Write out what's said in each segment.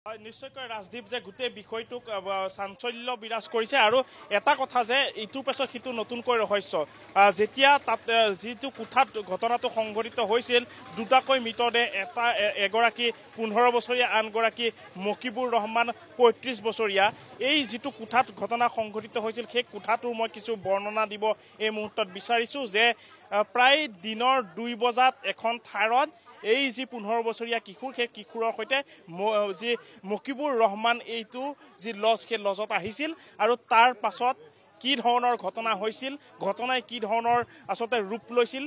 নিশ্চয়কৈ ৰাজদীপ যে গোটেই বিষয়টোক চাঞ্চল্য বিৰাজ কৰিছে আৰু এটা কথা যে ইটোৰ পাছত সিটো নতুনকৈ ৰহস্য যেতিয়া তাত যিটো কোঠাত ঘটনাটো সংঘটিত হৈছিল দুটাকৈ মৃতদেহ এগৰাকী 15 বছৰীয়া আনগৰাকী মকিবুৰ ৰহমান 35 বছৰীয়া এই যিটো কোঠাত ঘটনা সংঘটিত হৈছিল সেই কোঠাটোৰ মই কিছু বৰ্ণনা দিব এই মুহূৰ্তত বিচাৰিছোঁ যে প্ৰায় দিনৰ 2 বজাত এখন ঠাইত এই যি 15 বছৰীয়া কিশোৰ সেই কিশোৰৰ সৈতে যি মকিবুৰ ৰহমান এইটো যি লজ সেই লজত আহিছিল আৰু তাৰ পাছত কি ধৰণৰ ঘটনা হৈছিল ঘটনাই কি ধৰণৰ আসলতে ৰূপ লৈছিল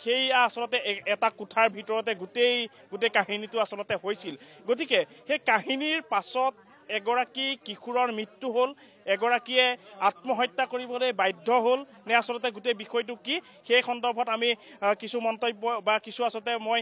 সেই আসলতে এটা কোঠাৰ ভিতৰতে গোটেই কাহিনীটো আসলতে হৈছিল গতিকে সেই কাহিনীৰ পাছত এগৰাকী কিশোৰৰ মৃত্যু হ'ল এগৰাকীয়ে আত্মহত্যা কৰিবলৈ বাধ্য হ'ল নে আসলতে গোটেই বিষয়টো কি সেই সন্দৰ্ভত আমি কিছু মন্তব্য বা কিছু আসলতে মই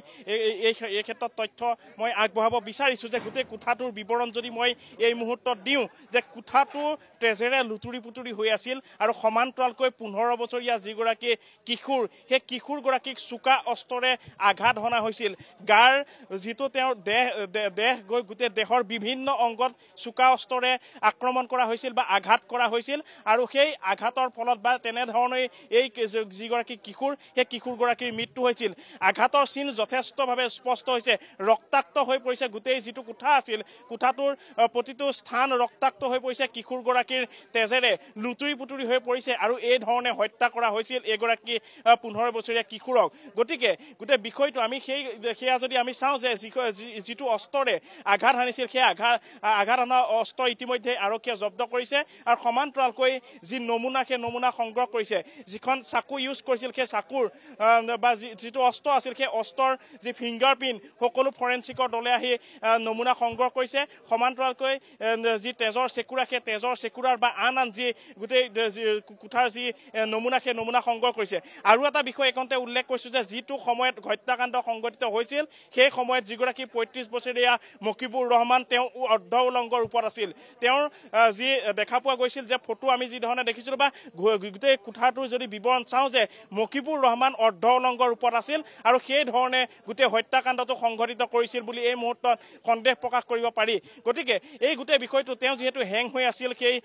এই ক্ষেত্ৰত তথ্য মই আগবঢ়াব বিচাৰিছোঁ যে গোটেই কোঠাটোৰ বিৱৰণ যদি মই এই মুহূৰ্তত দিওঁ যে কোঠাটো তেজেৰে লুতুৰি পুতুৰি হৈ আছিল আৰু সমান্তৰালকৈ 15 বছৰীয়া যিগৰাকী কিশোৰ সেই কিশোৰগৰাকীক চোকা অস্ত্ৰৰে আঘাত হনা হৈছিল গাৰ যিটো তেওঁৰ দেহ গৈ গোটেই দেহৰ বিভিন্ন অংগত চোকা অস্ত্ৰৰে আক্ৰমণ কৰা হৈছিল বা আঘাত কৰা হৈছিল আৰু সেই আঘাতৰ ফলত বা তেনেধৰণে এই যিগৰাকী কিশোৰ সেই কিশোৰগৰাকীৰ মৃত্যু হৈছিল আঘাতৰ চিন যথেষ্টভাৱে স্পষ্ট হৈছে ৰক্তাক্ত হৈ পৰিছে গোটেই যিটো কোঠা আছিল কোঠাটোৰ প্ৰতিটো স্থান ৰক্তাক্ত হৈ পৰিছে কিশোৰগৰাকীৰ তেজেৰে লুতুৰি পুতুৰি হৈ পৰিছে আৰু এই ধৰণে হত্যা কৰা হৈছিল এগৰাকী 15 বছৰীয়া কিশোৰক গতিকে গোটেই বিষয়টো আমি সেয়া যদি আমি চাওঁ যে যিটো অস্ত্ৰৰে আঘাত হানিছিল সেই আঘাত হানা অস্ত্ৰ ইতিমধ্যে আৰক্ষীয়ে জব্দ কৰিছে আৰু সমান্তৰালকৈ যি নমুনা সেই নমুনা সংগ্ৰহ কৰিছে যিখন চাকু ইউজ কৰিছিল সেই চাকুৰ বা যিটো অস্ত্ৰ আছিল সেই অস্ত্ৰৰ যি ফিংগাৰপ্ৰিণ্ট সকলো ফৰেনচিকৰ দলে আহি নমুনা সংগ্ৰহ কৰিছে সমান্তৰালকৈ যি তেজৰ চেকুৰা সেই তেজৰ চেকুৰাৰ বা আন যি গোটেই কোঠাৰ যি নমুনা সেই নমুনা সংগ্ৰহ কৰিছে আৰু এটা বিষয় একন্তে উল্লেখ কৰিছোঁ যে যিটো সময়ত হত্যাকাণ্ড সংঘটিত হৈছিল সেই সময়ত যিগৰাকী 35 বছৰীয়া মকিবুৰ ৰহমান তেওঁ অৰ্ধ উলংগৰ ৰূপত আছিল তেওঁৰ যি দেখা পোৱা গৈছিল যে ফটো আমি যি ধৰণে দেখিছিলোঁ বা গোটেই কোঠাটোৰ যদি বিৱৰণ চাওঁ যে মকিবুৰ ৰহমান অৰ্ধ উলংগৰ ৰূপত আছিল আৰু সেই ধৰণে গোটেই হত্যাকাণ্ডটো সংঘটিত কৰিছিল বুলি এই মুহূৰ্তত সন্দেহ প্ৰকাশ কৰিব পাৰি গতিকে এই গোটেই বিষয়টো তেওঁ যিহেতু হেং হৈ আছিল সেই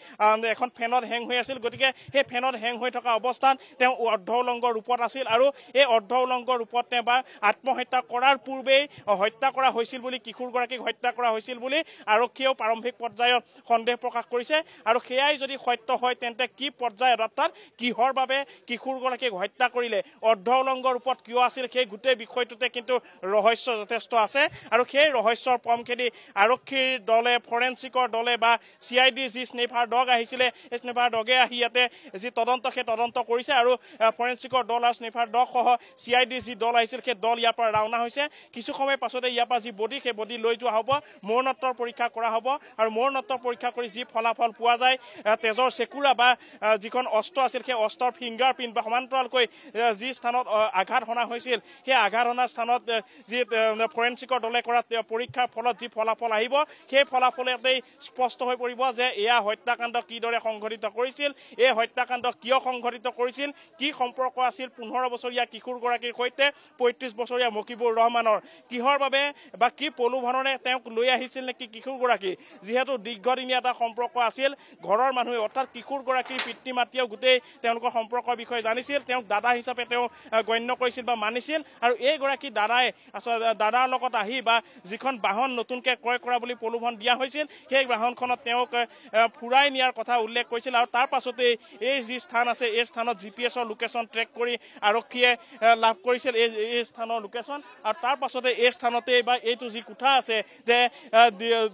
এখন ফেনত হেং হৈ আছিল গতিকে সেই ফেনত হেং হৈ থকা অৱস্থাত তেওঁ অৰ্ধ উলংগৰ ৰূপত আছিল আৰু এই অৰ্ধ উলংগৰ ৰূপত তেওঁ বা আত্মহত্যা কৰাৰ পূৰ্বেই হত্যা কৰা হৈছিল বুলি কিশোৰগৰাকীক হত্যা কৰা হৈছিল বুলি আৰক্ষীয়েও প্ৰাৰম্ভিক পৰ্যায়ত সন্দেহ প্ৰকাশ কৰিছে আৰু সেয়াই যদি সত্য হয় তেন্তে কি পৰ্যায়ত অৰ্থাৎ কিহৰ বাবে কিশোৰগৰাকীক হত্যা কৰিলে অৰ্ধ উলংগৰ ৰূপত কিয় আছিল সেই গোটেই বিষয়টোতে কিন্তু ৰহস্য যথেষ্ট আছে আৰু সেই ৰহস্যৰ পম খেদি আৰক্ষীৰ দলে ফৰেনচিকৰ দলে বা CID যি স্নেফাৰ ডগ আহিছিলে এই স্নেফাৰ ডগে আহি ইয়াতে যি তদন্ত সেই তদন্ত কৰিছে আৰু ফৰেনচিকৰ দল আৰু স্নেফাৰ ডগ সহ CID যি দল আহিছিল সেই দল ইয়াৰ পৰা ৰাওনা হৈছে কিছু সময় পাছতে ইয়াৰ পৰা যি বডি সেই বডি লৈ যোৱা হ'ব মৰণোত্তৰ পৰীক্ষা কৰা হ'ব আৰু মৰণোত্তৰ পৰীক্ষা কৰি যি ফলাফল পোৱা যায় তেজৰ চেকুৰা বা যিখন অস্ত্ৰ আছিল সেই অস্ত্ৰৰ ফিংগাৰপ্ৰিণ্ট বা সমান্তৰালকৈ যি স্থানত আঘাত হনা হৈছিল সেই আঘাত হনা স্থানত যি ফৰেনচিকৰ দলে কৰা পৰীক্ষাৰ ফলত যি ফলাফল আহিব সেই ফলাফলতেই স্পষ্ট হৈ পৰিব যে এয়া হত্যাকাণ্ড কিদৰে সংঘটিত কৰিছিল এই হত্যাকাণ্ড কিয় সংঘটিত কৰিছিল কি সম্পৰ্ক আছিল 15 বছৰীয়া কিশোৰগৰাকীৰ সৈতে 35 বছৰীয়া মকিবুৰ ৰহমানৰ কিহৰ বাবে বা কি প্ৰলোভনেৰে তেওঁক লৈ আহিছিল নেকি কিশোৰগৰাকী যিহেতু দীৰ্ঘদিনীয়া এটা সম্পৰ্ক আছিল ঘৰৰ মানুহে অৰ্থাৎ কিশোৰগৰাকীৰ পিতৃ মাতৃয়েও গোটেই তেওঁলোকৰ সম্পৰ্কৰ বিষয়ে জানিছিল তেওঁক দাদা হিচাপে তেওঁ গণ্য কৰিছিল বা মানিছিল আৰু এইগৰাকী দাদাৰ লগত আহি বা যিখন বাহন নতুনকৈ ক্ৰয় কৰা বুলি প্ৰলোভন দিয়া হৈছিল সেই বাহনখনত তেওঁক ফুৰাই নিয়াৰ কথা উল্লেখ কৰিছিল আৰু তাৰ পাছতে এই যি স্থান আছে এই স্থানত GPSৰ লোকেশ্যন ট্ৰেক কৰি আৰক্ষীয়ে লাভ কৰিছিল এই স্থানৰ লোকেশ্যন আৰু তাৰ পাছতে এই স্থানতে বা এইটো যি কোঠা আছে যে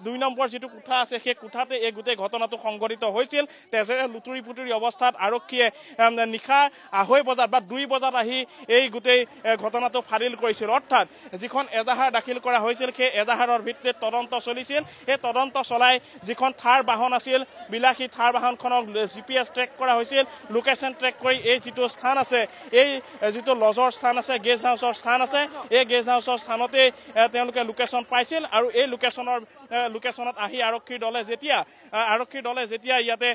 2 নম্বৰ যিটো কোঠা আছে সেই কোঠাতে এই গোটেই ঘটনাটো সংঘটিত হৈছিল তেজেৰে লুতুৰি পুতুৰি অৱস্থাত আৰক্ষীয়ে নিশা 2:30 বজাত বা 2 বজাত আহি এই গোটেই ঘটনাটো ফাদিল কৰিছিল অৰ্থাৎ যিখন এজাহাৰ দাখিল কৰা হৈছিল সেই এজাহাৰৰ ভিত্তিত তদন্ত চলিছিল এই তদন্ত চলাই যিখন থাৰ বাহন আছিল বিলাসী থাৰ বাহনখনক GPS ট্ৰেক কৰা হৈছিল লোকেশ্যন ট্ৰেক কৰি এই যিটো স্থান আছে এই যিটো লজৰ স্থান আছে গেষ্ট হাউচৰ স্থান আছে এই গেষ্ট হাউচৰ স্থানতে তেওঁলোকে লোকেশ্যন পাইছিল আৰু এই লোকেশ্যনত আহি আৰক্ষীৰ দলে যেতিয়া ইয়াতে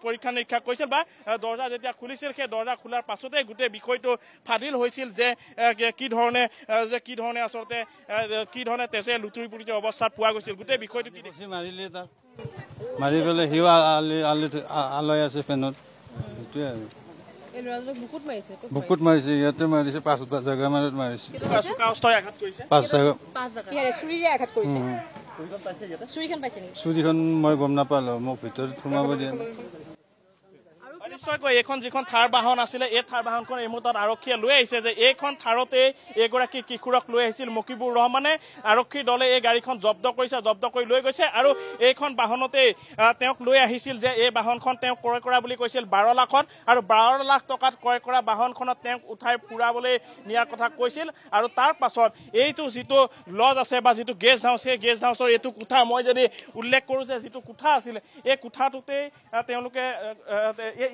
পৰীক্ষা নিৰীক্ষা কৰিছিল বা দৰ্জা যেতিয়া খুলিছিল সেই দৰ্জা খোলাৰ পাছতে গোটেই বিষয়টো ফাদিল হৈছিল যে কি ধৰণে আচলতে কি ধৰণে তেজে লুতুৰি পুতুৰি অৱস্থাত পোৱা গৈছিল গোটেই বিষয়টো কি মাৰিলে তাক মাৰি পেলাই সিও আলয় আছে ফেনত সেইটোৱে আৰু বুকুত মাৰিছে ইয়াতে মাৰিছে 5 জাগা মানত মাৰিছে 5 জাগা চুৰিখন মই গম নাপালো মোক ভিতৰত সোমাব দিয়া নিশ্চয়কৈ এইখন যিখন থাৰ বাহন আছিলে এই থাৰ বাহনখন এই মুহূৰ্তত আৰক্ষীয়ে লৈ আহিছে যে এইখন থাৰতে এগৰাকী কিশোৰক লৈ আহিছিল মকিবুৰ ৰহমানে আৰক্ষীৰ দলে এই গাড়ীখন জব্দ কৰিছে জব্দ কৰি লৈ গৈছে আৰু এইখন বাহনতে তেওঁক লৈ আহিছিল যে এই বাহনখন তেওঁ ক্ৰয় কৰা বুলি কৈছিল 12 লাখত আৰু 12 লাখ টকাত ক্ৰয় কৰা বাহনখনত তেওঁক উঠাই ফুৰাবলৈ নিয়াৰ কথা কৈছিল আৰু তাৰ পাছত এইটো যিটো লজ আছে বা যিটো গেষ্ট হাউচ সেই গেষ্ট হাউচৰ এইটো কোঠা মই যদি উল্লেখ কৰোঁ যে যিটো কোঠা আছিল এই কোঠাটোতেই তেওঁলোকে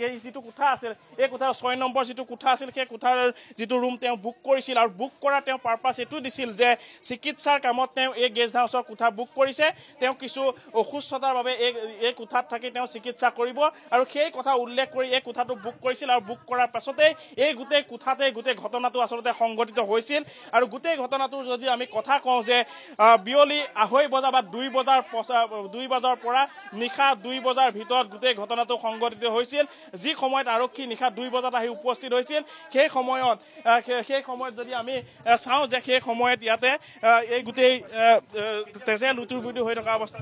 এই যিটো কোঠা আছিল এই কোঠাৰ 6 নম্বৰ যিটো কোঠা আছিল সেই কোঠাৰ যিটো ৰুম তেওঁ বুক কৰিছিল আৰু বুক কৰা তেওঁ পাৰপাছ এইটো দিছিল যে চিকিৎসাৰ কামত তেওঁ এই গেষ্ট হাউচৰ কোঠা বুক কৰিছে তেওঁ কিছু অসুস্থতাৰ বাবে এই কোঠাত থাকি তেওঁ চিকিৎসা কৰিব আৰু সেই কথা উল্লেখ কৰি এই কোঠাটো বুক কৰিছিল আৰু বুক কৰাৰ পাছতে এই গোটেই কোঠাতে গোটেই ঘটনাটো আচলতে সংঘটিত হৈছিল আৰু গোটেই ঘটনাটো যদি আমি কথা কওঁ যে বিয়লি 2:30 বজা বা 2 বজাৰ পৰা নিশা 2 বজাৰ ভিতৰত গোটেই ঘটনাটো সংঘটিত হৈছিল যি সময়ত আৰক্ষী নিশা 2 বজাত আহি উপস্থিত হৈছিল সেই সময়ত যদি আমি চাওঁ যে সেই সময়ত ইয়াতে এই গোটেই তেজে লুতুৰি হৈ থকা অৱস্থা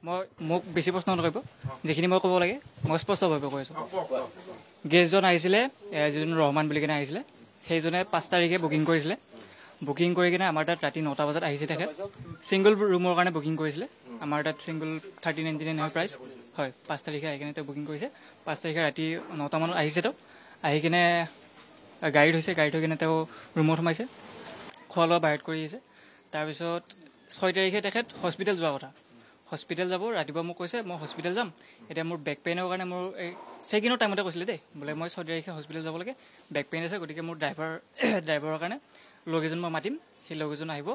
মই মোক বেছি প্ৰশ্ন নকৰিব যিখিনি মই ক'ব লাগে মই স্পষ্টভাৱে কৈছোঁ গেষ্টজন আহিছিলে যিজন ৰহমান বুলি কিনে আহিছিলে সেইজনে 5 তাৰিখে বুকিং কৰিছিলে বুকিং কৰি কিনে আমাৰ তাত ৰাতি 9টা বজাত আহিছে তেখেত ছিংগল ৰুমৰ কাৰণে বুকিং কৰিছিলে আমাৰ তাত ছিংগল 1399 হয় প্ৰাইচ হয় 5 তাৰিখে আহি কিনে তেওঁ বুকিং কৰিছে 5 তাৰিখে ৰাতি 9টা মানত আহিছে তেওঁ আহি কিনে গাড়ীত হৈছে গাড়ীত হৈ কিনে তেওঁ ৰুমত সোমাইছে খোৱা লোৱা বাহিৰত কৰি আহিছে তাৰপিছত 6 তাৰিখে তেখেত হস্পিটেল যোৱা কথা হস্পিটেল যাব ৰাতিপুৱা মোক কৈছে মই হস্পিটেল যাম এতিয়া মোৰ বেক পেইনৰ কাৰণে মোৰ এই চেকিনৰ টাইমতে কৈছিলে দেই বোলে মই 6 তাৰিখে হস্পিটেল যাব লাগে বেক পেইন আছে গতিকে মোৰ ড্ৰাইভাৰৰ কাৰণে লগ এজন মই মাতিম সেই লগ এজন আহিব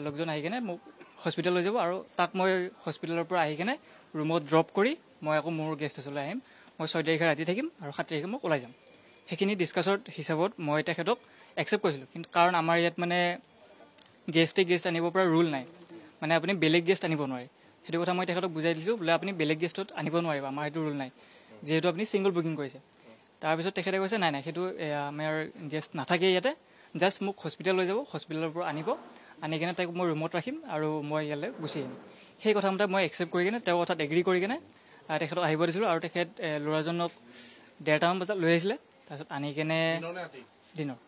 লগজন আহি কিনে মোক হস্পিটেল লৈ যাব আৰু তাক মই হস্পিটেলৰ পৰা আহি কিনে ৰুমত ড্ৰপ কৰি মই আকৌ মোৰ গেষ্ট হাউচলৈ আহিম মই 6 তাৰিখে ৰাতি থাকিম আৰু 7 তাৰিখে মই ওলাই যাম সেইখিনি ডিছকাছৰ হিচাপত মই তেখেতক একচেপ্ট কৰিছিলোঁ কিন্তু কাৰণ আমাৰ ইয়াত মানে গেষ্ট আনিব পৰা ৰুল নাই মানে আপুনি বেলেগ গেষ্ট আনিব নোৱাৰে সেইটো কথা মই তেখেতক বুজাই দিছোঁ বোলে আপুনি বেলেগ গেষ্টত আনিব নোৱাৰিব আমাৰ সেইটো ৰুল নাই যিহেতু আপুনি ছিংগল বুকিং কৰিছে তাৰপিছত তেখেতে কৈছে নাই সেইটো আমাৰ গেষ্ট নাথাকে ইয়াতে জাষ্ট মোক হস্পিটেল লৈ যাব হস্পিটেলৰ পৰা আনি কিনে তাইক মই ৰুমত ৰাখিম আৰু মই ইয়ালৈ গুচি আহিম সেই কথামতে মই একচেপ্ট কৰি কিনে তেওঁৰ কথাত এগ্ৰী কৰি কিনে তেখেতক আহিব দিছিলোঁ আৰু তেখেত ল'ৰাজনক 1:30 বজাত লৈ আহিছিলে তাৰপিছত আনি কিনে দিনৰ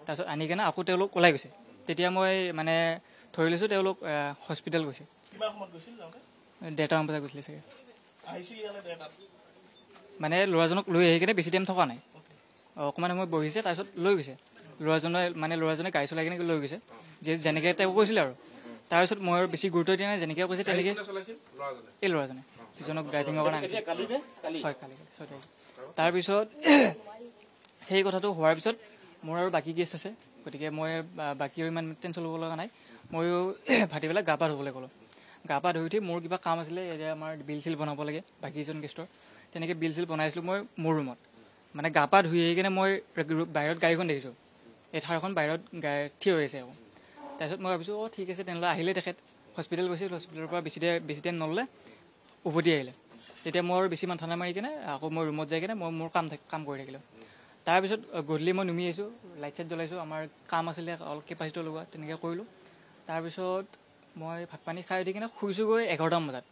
তাৰপিছত আনি কিনে আকৌ তেওঁলোক ওলাই গৈছে তেতিয়া মই মানে ধৰি লৈছোঁ তেওঁলোক হস্পিটেল গৈছে 1:30 বজাত গৈছিলে চাগে মানে ল'ৰাজনক লৈ আহি কিনে বেছি টাইম থকা নাই অকণমান সময় বহিছে তাৰপিছত লৈ গৈছে ল'ৰাজনে গাড়ী চলাই কিনে লৈ গৈছে যেনেকৈ তেওঁ কৈছিলে আৰু তাৰপিছত মই বেছি গুৰুত্ব দিয়া নাই যেনেকৈ কৈছে তেনেকৈ এই ল'ৰাজনে যিজনক ড্ৰাইভিঙৰ কাৰণে আনিছে হয় কালি 6 তাৰিখ তাৰপিছত সেই কথাটো হোৱাৰ পিছত মোৰ আৰু বাকী গেষ্ট আছে গতিকে মই বাকীও ইমান টেনশ্যন ল'ব লগা নাই ময়ো ভাটিবেলা গা পা ধুবলৈ ক'লোঁ গা পা ধুই উঠি মোৰ কিবা কাম আছিলে এতিয়া আমাৰ বিল চিল বনাব লাগে বাকীজন গেষ্টৰ তেনেকৈ বিল চিল বনাইছিলোঁ মই মোৰ ৰুমত মানে গা পা ধুই আহি কিনে মই বাহিৰত গাড়ীখন দেখিছোঁ এই থাৰখন বাহিৰত থিয় হৈ আছে আকৌ তাৰপিছত মই ভাবিছোঁ ঠিক আছে তেনেহ'লে আহিলে তেখেত হস্পিটেল গৈছিল হস্পিটেলৰ পৰা বেছি টাইম নল'লে উভতি আহিলে তেতিয়া মই বেছি মাথা নামাৰি কিনে আকৌ মই ৰুমত যাই কিনে মই মোৰ কাম কৰি থাকিলোঁ তাৰপিছত গধূলি মই নুমি আহিছোঁ লাইট চাইট জ্বলাইছোঁ আমাৰ কাম আছিলে অলপ কেপাচিটি লগোৱা তেনেকৈ কৰিলোঁ তাৰপিছত মই ভাত পানী খাই উঠি কিনে শুইছোঁগৈ 11টা বজাত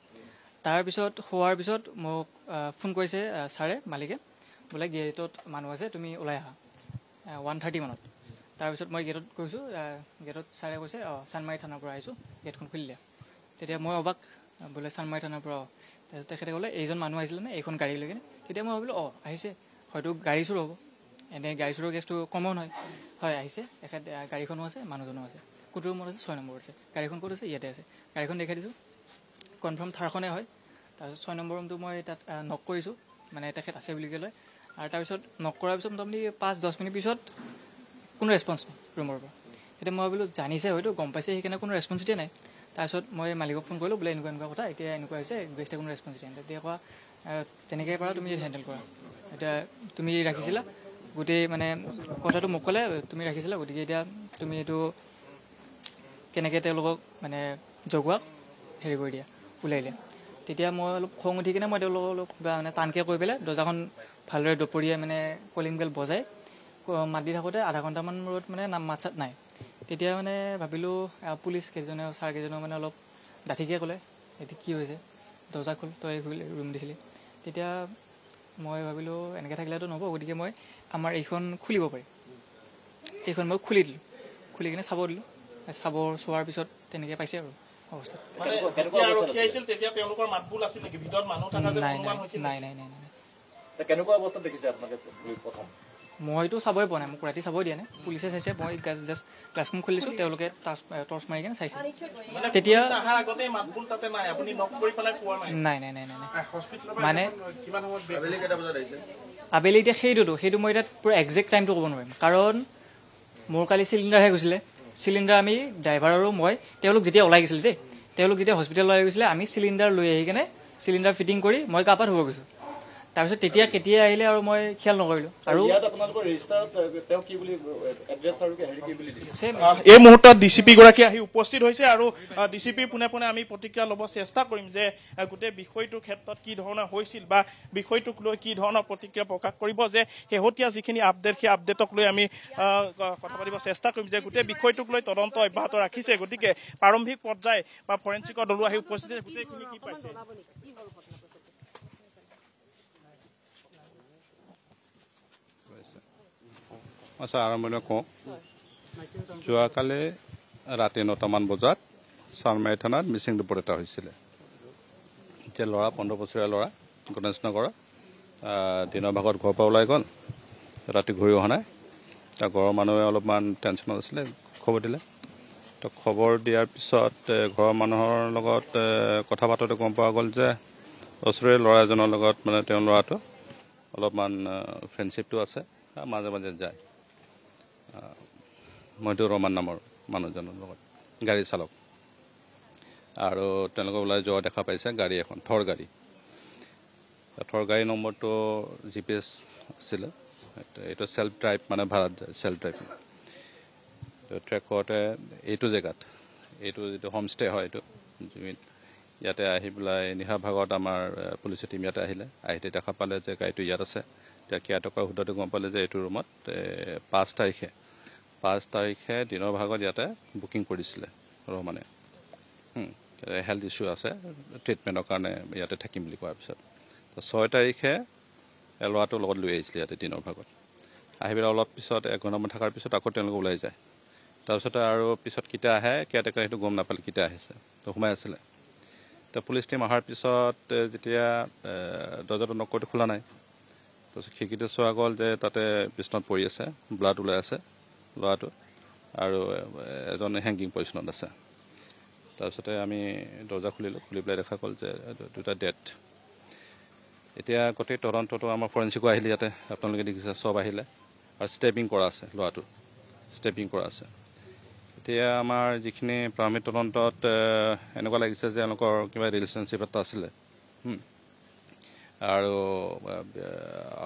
তাৰপিছত শোৱাৰ পিছত মোক ফোন কৰিছে ছাৰে মালিকে বোলে গেটত মানুহ আছে তুমি ওলাই আহা 1:30 মানত তাৰপিছত মই গেটত গৈছোঁ গেটত ছাৰে কৈছে চানমাৰী থানাৰ পৰা আহিছোঁ গেটখন খুলি দিয়া তেতিয়া মই অবাক বোলে চানমাৰী থানাৰ পৰা তাৰপিছত তেখেতে ক'লে এইজন মানুহ আহিছিলেনে এইখন গাড়ী লৈ কিনে তেতিয়া মই ভাবিলোঁ আহিছে হয়তো গাড়ী চুৰ হ'ব এনেই গাড়ী চুৰৰ কেছটো কমন হয় আহিছে তেখেত গাড়ীখনো আছে মানুহজনো আছে কোনটো ৰুমত আছে 6 নম্বৰত আছে গাড়ীখন ক'ত আছে ইয়াতে আছে গাড়ীখন দেখাই দিছোঁ কনফাৰ্ম থাৰখনে হয় তাৰপিছত 6 নম্বৰ ৰুমটো মই তাত নক কৰিছোঁ মানে তেখেত আছে বুলি ক'লে আৰু তাৰপিছত নক কৰাৰ পিছত মোটামুটি 5-10 মিনিট পিছত কোনো ৰেছপন্স নাই ৰুমৰ পৰা এতিয়া মই ভাবিলোঁ জানিছে হয়তো গম পাইছে সেইকাৰণে কোনো ৰেছপন্স দিয়া নাই তাৰপিছত মই মালিকক ফোন কৰিলোঁ বোলে এনেকুৱা কথা এতিয়া এনেকুৱা হৈছে গেষ্টে কোনো ৰেছপঞ্চ দিয়া নাই তেতিয়া কোৱা তেনেকৈ পাৰা তুমি হেণ্ডেল কৰা এতিয়া তুমি ৰাখিছিলা গোটেই মানে কথাটো মোক ক'লে তুমি ৰাখিছিলা গতিকে এতিয়া তুমি এইটো কেনেকৈ তেওঁলোকক মানে জগোৱাক হেৰি কৰি দিয়া ওলাই দিয়া তেতিয়া মই অলপ খং উঠি কিনে মই তেওঁলোকক অলপ কিবা মানে টানকৈ কৈ পেলাই দৰ্জাখন ভালদৰে দুপৰীয়া মানে কলিং বেল বজাই মাত দি থাকোঁতে আধা ঘণ্টামান মূৰত মানে মাত চাত নাই তেতিয়া মানে ভাবিলোঁ পুলিচ কেইজনে ছাৰ কেইজনেও মানে অলপ ডাঠিকৈ ক'লে এতিয়া কি হৈছে দৰ্জা খোল তই ৰুম দিছিলি তেতিয়া মই ভাবিলোঁ এনেকৈ থাকিলেতো নহ'ব গতিকে মই আমাৰ এইখন খুলিব পাৰি এইখন মই খুলি দিলোঁ খুলি কিনে চাব দিলোঁ চোৱাৰ পিছত তেনেকৈ পাইছে আৰু অৱস্থা মইতো চাবই পোৱা নাই মোক ৰাতি চাবই দিয়া নাই পুলিচে চাইছে মই জাষ্ট ক্লাছৰুম খুলিছোঁ তেওঁলোকে টৰ্চ মাৰি কিনে চাইছে তেতিয়া নাই মানে আবেলি এতিয়া সেইটো মই এতিয়া পূৰা একজেক্ট টাইমটো ক'ব নোৱাৰিম কাৰণ মোৰ কালি চিলিণ্ডাৰহে গৈছিলে চিলিণ্ডাৰ আমি ড্ৰাইভাৰ আৰু মই তেওঁলোক যেতিয়া ওলাই গৈছিলে দেই তেওঁলোক যেতিয়া হস্পিটেল ওলাই গৈছিলে আমি চিলিণ্ডাৰ লৈ আহি কিনে চিলিণ্ডাৰ ফিটিং কৰি মই গা পা ধুব গৈছোঁ তাৰপিছত তেতিয়া কেতিয়া আহিলে আৰু মই খেয়াল নকৰিলোঁ আৰু এই মুহূৰ্তত ডিচিপি গৰাকী আহি উপস্থিত হৈছে আৰু ডিচিপিৰ পোনে পোনে আমি প্ৰতিক্ৰিয়া ল'ব চেষ্টা কৰিম যে গোটেই বিষয়টোৰ ক্ষেত্ৰত কি ধৰণৰ হৈছিল বা বিষয়টোক লৈ কি ধৰণৰ প্ৰতিক্ৰিয়া প্ৰকাশ কৰিব যে শেহতীয়া যিখিনি আপডেট সেই আপডেটক লৈ আমি কথা পাতিব চেষ্টা কৰিম যে গোটেই বিষয়টোক লৈ তদন্ত অব্যাহত ৰাখিছে গতিকে প্ৰাৰম্ভিক পৰ্যায় বা ফৰেনচিকৰ দলো আহি উপস্থিত গোটেইখিনি কি পাইছে আচ্ছা আৰম্ভণি কওঁ যোৱাকালি ৰাতি 9টামান বজাত চানমাৰী থানাত মিচিং ৰিপৰ্ট এটা হৈছিলে এতিয়া ল'ৰা 15 বছৰীয়া ল'ৰা গণেশ নগৰৰ দিনৰ ভাগত ঘৰৰ পৰা ওলাই গ'ল ৰাতি ঘূৰি অহা নাই তাৰ ঘৰৰ মানুহে অলপমান টেনশ্যনত আছিলে খবৰ দিলে তো খবৰ দিয়াৰ পিছত ঘৰৰ মানুহৰ লগত কথা পাতোঁতে গম পোৱা গ'ল যে ওচৰৰে ল'ৰা এজনৰ লগত মানে তেওঁৰ ল'ৰাটো অলপমান ফ্ৰেণ্ডশ্বিপটো আছে মাজে মাজে যায় মইতো ৰমান নামৰ মানুহজনৰ লগত গাড়ী চালক আৰু তেওঁলোকে ওলাই যোৱা দেখা পাইছে গাড়ী এখন থৰ গাড়ী নম্বৰটো GPS আছিলে এইটো চেল্ফ ড্ৰাইভ মানে ভাড়াত যায় চেল্ফ ড্ৰাইভ ট্ৰেক কৰোঁতে এইটো জেগাত এইটো যিটো হোমষ্টে হয় এইটো ইয়াতে আহি পেলাই নিশা ভাগত আমাৰ পুলিচৰ টীম ইয়াতে আহিলে আহি দেখা পালে যে গাড়ীটো ইয়াত আছে এতিয়া কেয়াৰটেকাৰ সোধোতে গম পালে যে এইটো ৰুমত 5 তাৰিখে দিনৰ ভাগত ইয়াতে বুকিং কৰিছিলে ৰহমানে হেল্থ ইছ্যু আছে ট্ৰিটমেণ্টৰ কাৰণে ইয়াতে থাকিম বুলি কোৱাৰ পিছত 6 তাৰিখে ল'ৰাটোৰ লগত লৈ আহিছিলে ইয়াতে দিনৰ ভাগত আহি পেলাই অলপ পিছত 1 ঘণ্টামান থকাৰ পিছত আকৌ তেওঁলোকে ওলাই যায় তাৰপিছতে আৰু পিছত কেতিয়া আহে কেয়াৰটেকাৰ সেইটো গম নাপালে কেতিয়া আহিছে তো সোমাই আছিলে তো পুলিচ টীম অহাৰ পিছত যেতিয়া দৰ্জাটো নক কৰোঁতে খোলা নাই তাৰপিছত খিৰিকীটো চোৱা গ'ল যে তাতে বিচনাত পৰি আছে ব্লাড ওলাই আছে ল'ৰাটো আৰু এজন হেংগিং পজিশ্যনত আছে তাৰপিছতে আমি দৰ্জা খুলিলোঁ খুলি পেলাই দেখা গ'ল যে দুটা ডেথ এতিয়া গোটেই তদন্তটো আমাৰ ফৰেনচিকো আহিলে ইয়াতে আপোনালোকে দেখিছে চব আহিলে আৰু ষ্টেপিং কৰা আছে ল'ৰাটো এতিয়া আমাৰ যিখিনি প্ৰাথমিক তদন্তত এনেকুৱা লাগিছে যে এওঁলোকৰ কিবা ৰিলেশ্যনশ্বিপ এটা আছিলে আৰু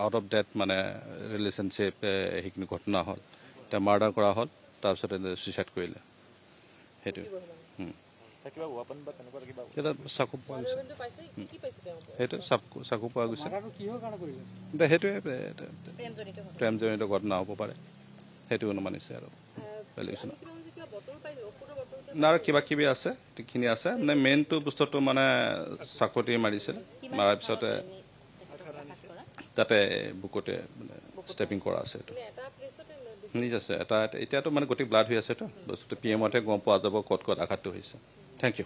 আউট অফ ডেথ মানে ৰিলেশ্যনশ্বিপ সেইখিনি ঘটনা হ'ল এতিয়া মাৰ্ডাৰ কৰা হ'ল তাৰপিছতে ছুইচাইড কৰিলে সেইটোৱে চাকু পোৱা গৈছে সেইটো চাকু পোৱা গৈছে সেইটোৱে প্ৰেমজনিত ঘটনা হ'ব পাৰে সেইটো অনুমানিছে আৰু বেলেগ আৰু কিবা কিবি আছে সেইখিনি আছে মানে মেইনটো বস্তুটো মানে চাকুটি মাৰিছিল মাৰাৰ পিছতে তাতে বুকুতে মানে ষ্টেপিং কৰা আছে এইটো নিজ আছে এটা এতিয়াতো মানে গোটেই ব্লাড হৈ আছেতো বস্তুটো PMতহে গম পোৱা যাব ক'ত আঘাতটো হৈছে থেংক ইউ